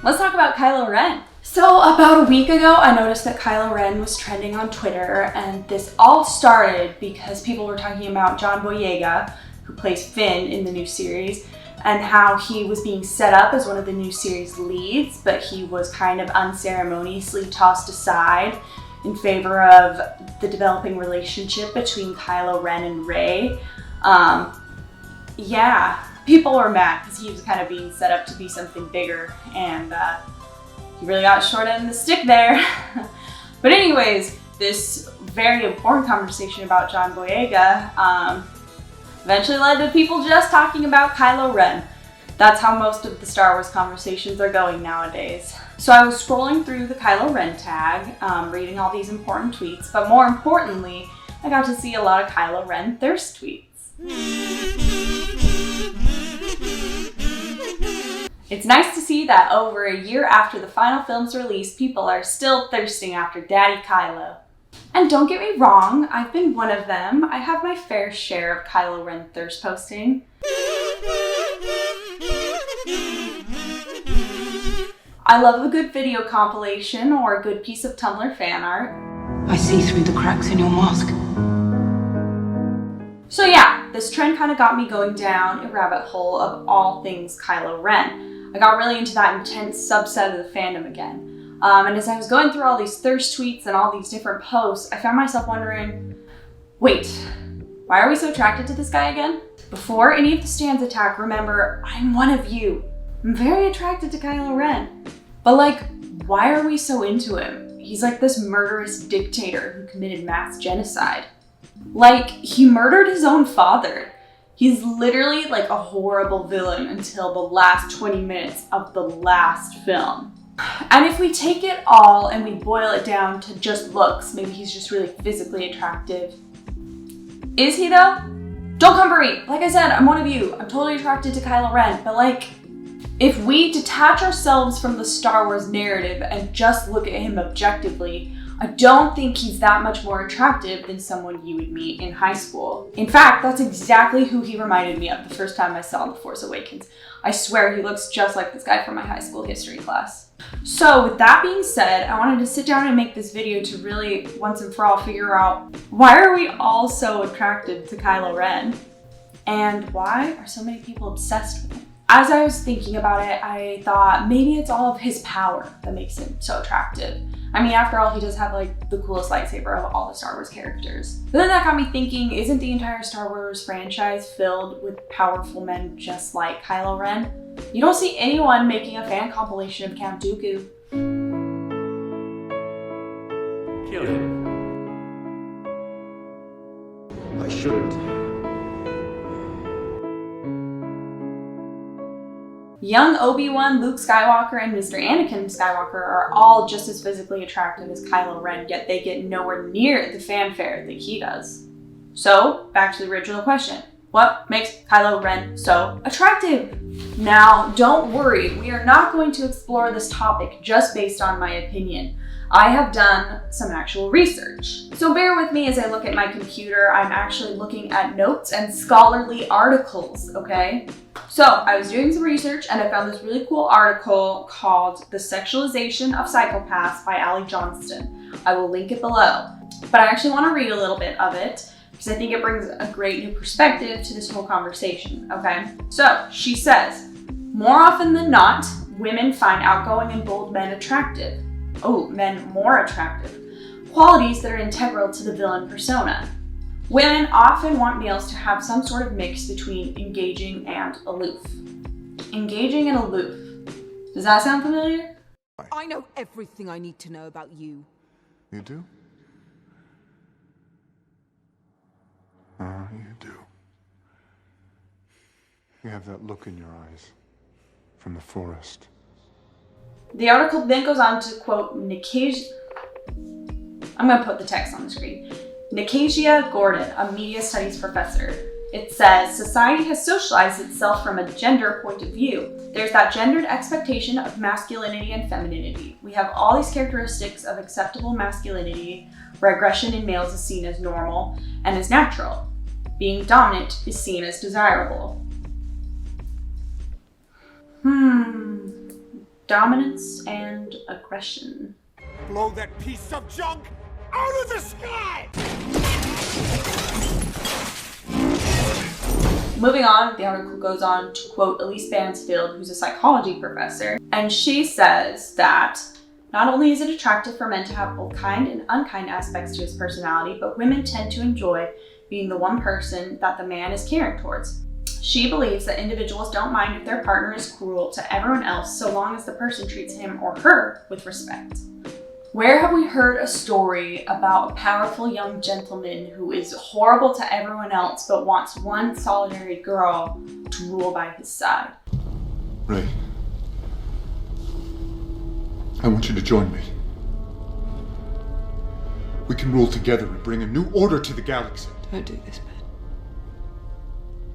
Let's talk about Kylo Ren. So about a week ago, I noticed that Kylo Ren was trending on Twitter, and this all started because people were talking about John Boyega, who plays Finn in the new series, and how he was being set up as one of the new series leads, but he was kind of unceremoniously tossed aside in favor of the developing relationship between Kylo Ren and Rey. Yeah, people were mad because he was kind of being set up to be something bigger, and he really got short end of the stick there. But anyways, this very important conversation about John Boyega eventually led to people just talking about Kylo Ren. That's how most of the Star Wars conversations are going nowadays. So I was scrolling through the Kylo Ren tag, reading all these important tweets, but more importantly, I got to see a lot of Kylo Ren thirst tweets. It's nice to see that over a year after the final film's release, people are still thirsting after Daddy Kylo. And don't get me wrong, I've been one of them. I have my fair share of Kylo Ren thirst posting. I love a good video compilation or a good piece of Tumblr fan art. I see through the cracks in your mask. So yeah, this trend kind of got me going down a rabbit hole of all things Kylo Ren. I got really into that intense subset of the fandom again. And as I was going through all these thirst tweets and all these different posts, I found myself wondering, wait, why are we so attracted to this guy again? Before any of the stands attack, remember, I'm one of you. I'm very attracted to Kylo Ren. But like, why are we so into him? He's like this murderous dictator who committed mass genocide. Like, he murdered his own father. He's literally like a horrible villain until the last 20 minutes of the last film. And if we take it all and we boil it down to just looks, maybe he's just really physically attractive. Is he though? Don't come for me. Like I said, I'm one of you. I'm totally attracted to Kylo Ren, but like, if we detach ourselves from the Star Wars narrative and just look at him objectively, I don't think he's that much more attractive than someone you would meet in high school. In fact, that's exactly who he reminded me of the first time I saw The Force Awakens. I swear he looks just like this guy from my high school history class. So with that being said, I wanted to sit down and make this video to really, once and for all, figure out why are we all so attracted to Kylo Ren? And why are so many people obsessed with him? As I was thinking about it, I thought maybe it's all of his power that makes him so attractive. I mean, after all, he does have like the coolest lightsaber of all the Star Wars characters. But then that got me thinking, isn't the entire Star Wars franchise filled with powerful men just like Kylo Ren? You don't see anyone making a fan compilation of Count Dooku. Kill him. I shouldn't. Young Obi-Wan, Luke Skywalker, and Mr. Anakin Skywalker are all just as physically attractive as Kylo Ren, yet they get nowhere near the fanfare that he does. So, back to the original question. What makes Kylo Ren so attractive? Now, don't worry, we are not going to explore this topic just based on my opinion. I have done some actual research. So bear with me as I look at my computer. I'm actually looking at notes and scholarly articles, okay? So I was doing some research and I found this really cool article called The Sexualization of Psychopaths by Johnston. I will link it below. But I actually want to read a little bit of it because I think it brings a great new perspective to this whole conversation, okay? So she says, more often than not, women find outgoing and bold men attractive. Oh, men more attractive. Qualities that are integral to the villain persona. Women often want males to have some sort of mix between engaging and aloof. Engaging and aloof. Does that sound familiar? I know everything I need to know about you. You do? You do. You have that look in your eyes from the forest. The article then goes on to quote Nikasia. I'm going to put the text on the screen. Nikasia Gordon, a media studies professor. It says, society has socialized itself from a gender point of view. There's that gendered expectation of masculinity and femininity. We have all these characteristics of acceptable masculinity, where aggression in males is seen as normal and as natural. Being dominant is seen as desirable. dominance and aggression. Blow that piece of junk out of the sky! Moving on, the article goes on to quote Elise Bansfield, who's a psychology professor, and she says that not only is it attractive for men to have both kind and unkind aspects to his personality, but women tend to enjoy being the one person that the man is caring towards. She believes that individuals don't mind if their partner is cruel to everyone else so long as the person treats him or her with respect. Where have we heard a story about a powerful young gentleman who is horrible to everyone else but wants one solitary girl to rule by his side? Ray, I want you to join me. We can rule together and bring a new order to the galaxy. Don't do this, Ben.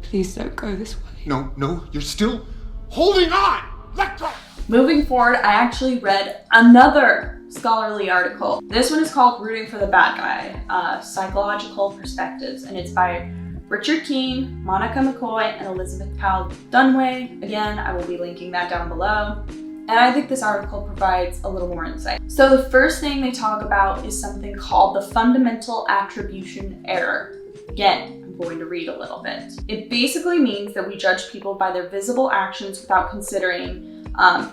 Please don't go this way. No, you're still holding on! Let go! Moving forward, I actually read another scholarly article. This one is called Rooting for the Bad Guy, Psychological Perspectives, and it's by Richard Keene, Monica McCoy, and Elizabeth Powell Dunway. Again, I will be linking that down below. And I think this article provides a little more insight. So the first thing they talk about is something called the fundamental attribution error. Again, I'm going to read a little bit. It basically means that we judge people by their visible actions without considering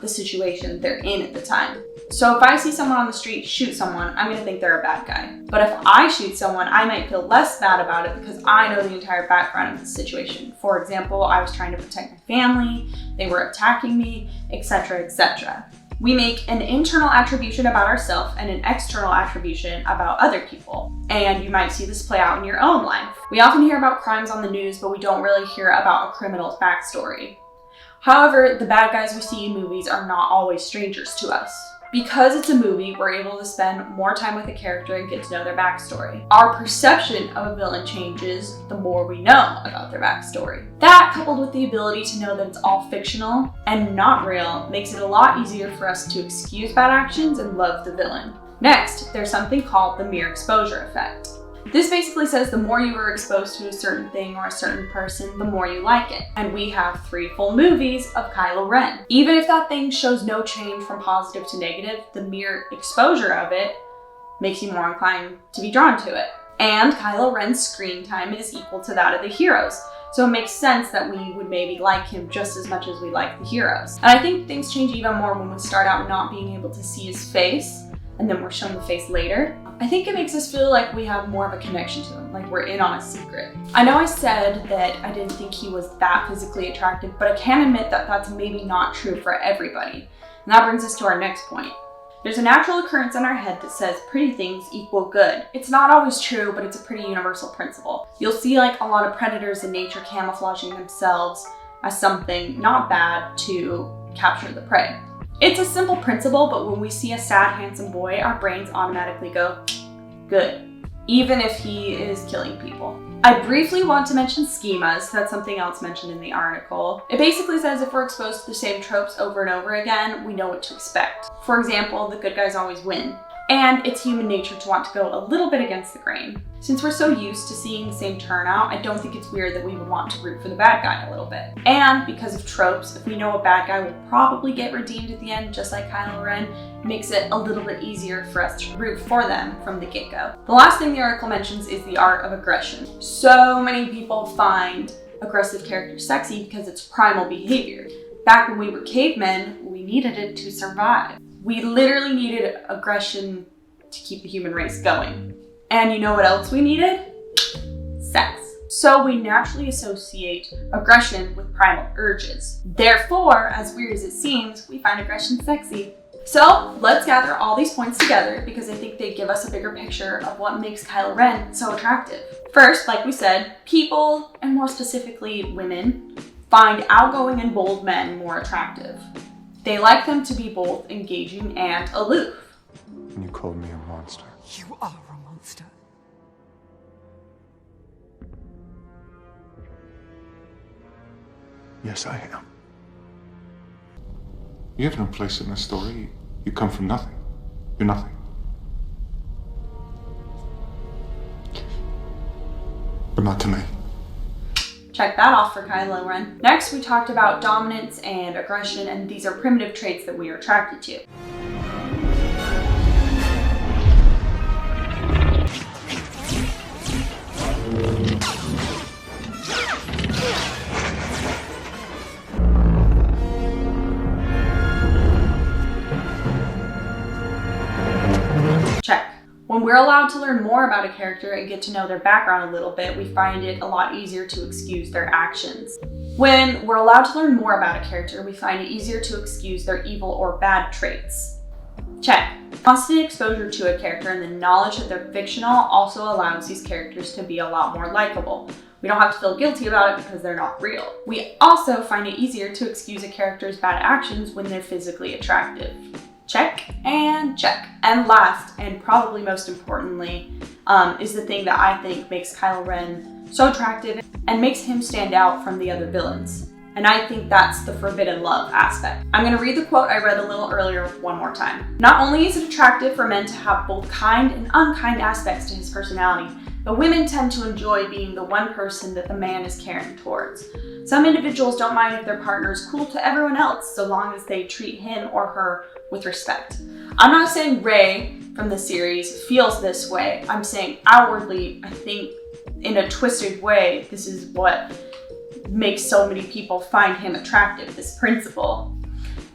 the situation they're in at the time. So if I see someone on the street shoot someone, I'm gonna think they're a bad guy. But if I shoot someone, I might feel less bad about it because I know the entire background of the situation. For example, I was trying to protect my family, they were attacking me, etc., etc. We make an internal attribution about ourselves and an external attribution about other people. And you might see this play out in your own life. We often hear about crimes on the news, but we don't really hear about a criminal's backstory. However, the bad guys we see in movies are not always strangers to us. Because it's a movie, we're able to spend more time with the character and get to know their backstory. Our perception of a villain changes the more we know about their backstory. That, coupled with the ability to know that it's all fictional and not real, makes it a lot easier for us to excuse bad actions and love the villain. Next, there's something called the mere exposure effect. This basically says the more you are exposed to a certain thing or a certain person, the more you like it. And we have 3 full movies of Kylo Ren. Even if that thing shows no change from positive to negative, the mere exposure of it makes you more inclined to be drawn to it. And Kylo Ren's screen time is equal to that of the heroes. So it makes sense that we would maybe like him just as much as we like the heroes. And I think things change even more when we start out not being able to see his face, and then we're shown the face later. I think it makes us feel like we have more of a connection to him, like we're in on a secret. I know I said that I didn't think he was that physically attractive, but I can admit that that's maybe not true for everybody. And that brings us to our next point. There's a natural occurrence in our head that says pretty things equal good. It's not always true, but it's a pretty universal principle. You'll see like a lot of predators in nature camouflaging themselves as something not bad to capture the prey. It's a simple principle, but when we see a sad, handsome boy, our brains automatically go, good, even if he is killing people. I briefly want to mention schemas. That's something else mentioned in the article. It basically says if we're exposed to the same tropes over and over again, we know what to expect. For example, the good guys always win. And it's human nature to want to go a little bit against the grain. Since we're so used to seeing the same turnout, I don't think it's weird that we would want to root for the bad guy a little bit. And because of tropes, if we know a bad guy will probably get redeemed at the end, just like Kylo Ren, it makes it a little bit easier for us to root for them from the get-go. The last thing the article mentions is the art of aggression. So many people find aggressive characters sexy because it's primal behavior. Back when we were cavemen, we needed it to survive. We literally needed aggression to keep the human race going. And you know what else we needed? Sex. So we naturally associate aggression with primal urges. Therefore, as weird as it seems, we find aggression sexy. So let's gather all these points together because I think they give us a bigger picture of what makes Kylo Ren so attractive. First, like we said, people, and more specifically women, find outgoing and bold men more attractive. They like them to be both engaging and aloof. And you called me a monster. You are a monster. Yes, I am. You have no place in this story. You come from nothing. You're nothing. But not to me. Check that off for Kylo Ren. Next, we talked about dominance and aggression, and these are primitive traits that we are attracted to. Check. When we're allowed to learn more about a character and get to know their background a little bit, we find it a lot easier to excuse their actions. When we're allowed to learn more about a character, we find it easier to excuse their evil or bad traits. Check. Constant exposure to a character and the knowledge that they're fictional also allows these characters to be a lot more likable. We don't have to feel guilty about it because they're not real. We also find it easier to excuse a character's bad actions when they're physically attractive. Check and check. And last, and probably most importantly, is the thing that I think makes Kylo Ren so attractive and makes him stand out from the other villains. And I think that's the forbidden love aspect. I'm gonna read the quote I read a little earlier one more time. Not only is it attractive for men to have both kind and unkind aspects to his personality, but women tend to enjoy being the one person that the man is caring towards. Some individuals don't mind if their partner is cool to everyone else, so long as they treat him or her with respect. I'm not saying Rey from the series feels this way. I'm saying outwardly, I think in a twisted way, this is what makes so many people find him attractive, this principle.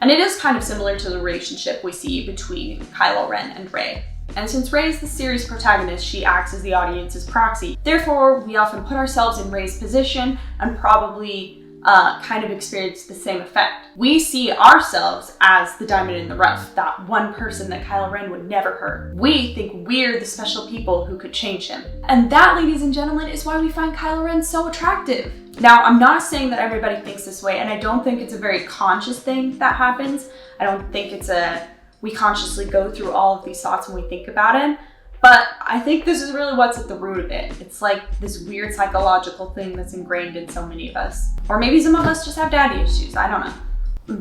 And it is kind of similar to the relationship we see between Kylo Ren and Rey. And since Rey is the series protagonist, she acts as the audience's proxy. Therefore, we often put ourselves in Rey's position and probably kind of experience the same effect. We see ourselves as the diamond in the rough, that one person that Kylo Ren would never hurt. We think we're the special people who could change him. And that, ladies and gentlemen, is why we find Kylo Ren so attractive. Now, I'm not saying that everybody thinks this way, and I don't think it's a very conscious thing that happens. I don't think we consciously go through all of these thoughts when we think about it. But I think this is really what's at the root of it. It's like this weird psychological thing that's ingrained in so many of us. Or maybe some of us just have daddy issues, I don't know.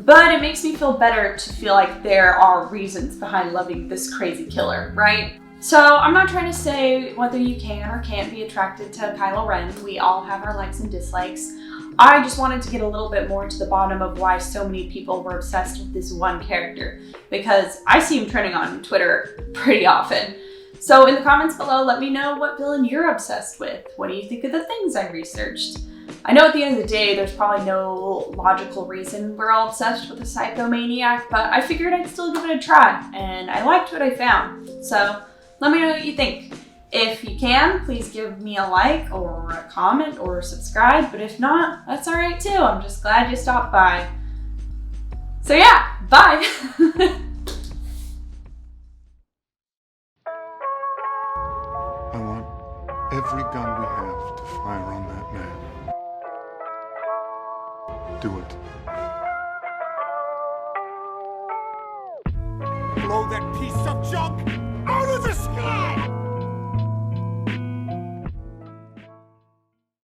But it makes me feel better to feel like there are reasons behind loving this crazy killer, right? So I'm not trying to say whether you can or can't be attracted to Kylo Ren. We all have our likes and dislikes. I just wanted to get a little bit more to the bottom of why so many people were obsessed with this one character, because I see him trending on Twitter pretty often. So in the comments below, let me know what villain you're obsessed with. What do you think of the things I researched? I know at the end of the day, there's probably no logical reason we're all obsessed with a psychomaniac, but I figured I'd still give it a try, and I liked what I found. So let me know what you think. If you can, please give me a like or a comment or subscribe, but if not, that's all right too. I'm just glad you stopped by. So yeah, bye. I want every gun we have to fire on that man. Do it. Blow that piece of junk out of the sky!